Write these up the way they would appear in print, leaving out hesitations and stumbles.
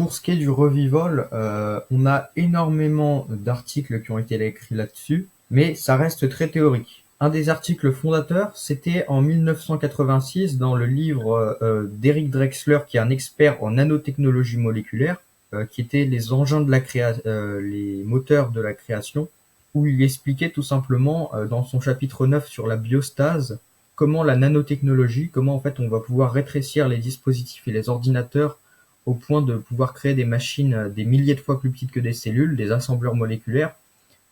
Pour ce qui est du revival, on a énormément d'articles qui ont été écrits là-dessus, mais ça reste très théorique. Un des articles fondateurs, c'était en 1986 dans le livre d'Eric Drexler, qui est un expert en nanotechnologie moléculaire, qui était les engins de la les moteurs de la création, où il expliquait tout simplement dans son chapitre 9 sur la biostase, comment la nanotechnologie, comment en fait on va pouvoir rétrécir les dispositifs et les ordinateurs au point de pouvoir créer des machines des milliers de fois plus petites que des cellules, des assembleurs moléculaires,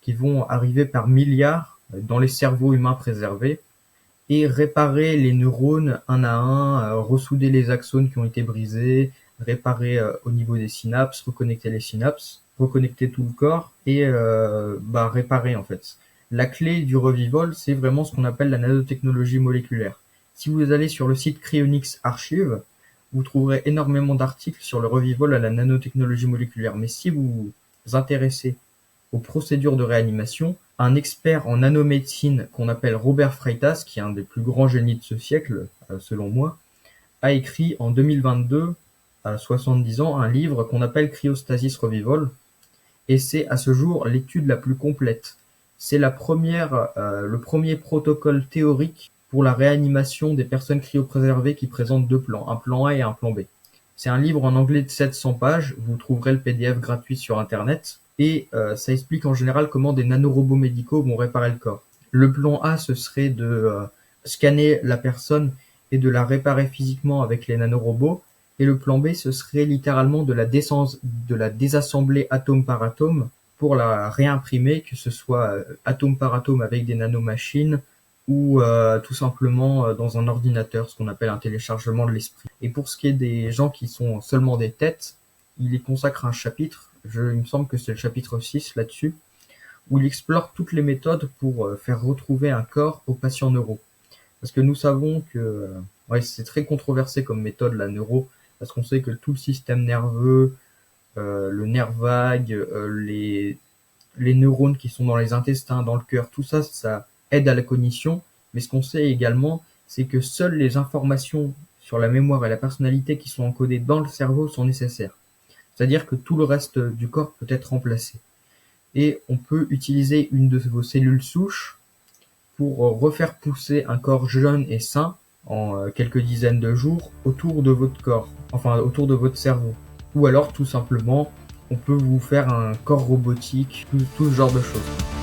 qui vont arriver par milliards dans les cerveaux humains préservés, et réparer les neurones un à un, ressouder les axones qui ont été brisés, réparer au niveau des synapses, reconnecter les synapses, reconnecter tout le corps, et réparer en fait. La clé du revival, c'est vraiment ce qu'on appelle la nanotechnologie moléculaire. Si vous allez sur le site Cryonics Archive, vous trouverez énormément d'articles sur le revival à la nanotechnologie moléculaire. Mais si vous vous intéressez aux procédures de réanimation, un expert en nanomédecine qu'on appelle Robert Freitas, qui est un des plus grands génies de ce siècle, selon moi, a écrit en 2022, à 70 ans, un livre qu'on appelle Cryostasis Revival, et c'est à ce jour l'étude la plus complète. C'est le premier protocole théorique pour la réanimation des personnes cryopréservées qui présentent deux plans, un plan A et un plan B. C'est un livre en anglais de 700 pages, vous trouverez le PDF gratuit sur internet, et ça explique en général comment des nanorobots médicaux vont réparer le corps. Le plan A, ce serait de scanner la personne et de la réparer physiquement avec les nanorobots, et le plan B, ce serait littéralement de la désassembler atome par atome pour la réimprimer, que ce soit atome par atome avec des nanomachines ou tout simplement dans un ordinateur, ce qu'on appelle un téléchargement de l'esprit. Et pour ce qui est des gens qui sont seulement des têtes, il y consacre un chapitre, il me semble que c'est le chapitre 6 là-dessus, où il explore toutes les méthodes pour faire retrouver un corps aux patients neuro. Parce que nous savons que c'est très controversé comme méthode la neuro, parce qu'on sait que tout le système nerveux, le nerf vague, les neurones qui sont dans les intestins, dans le cœur, tout ça, ça aide à la cognition. Mais ce qu'on sait également, c'est que seules les informations sur la mémoire et la personnalité qui sont encodées dans le cerveau sont nécessaires. C'est-à-dire que tout le reste du corps peut être remplacé. Et on peut utiliser une de vos cellules souches pour refaire pousser un corps jeune et sain en quelques dizaines de jours autour de votre corps, enfin autour de votre cerveau. Ou alors tout simplement, on peut vous faire un corps robotique, tout ce genre de choses.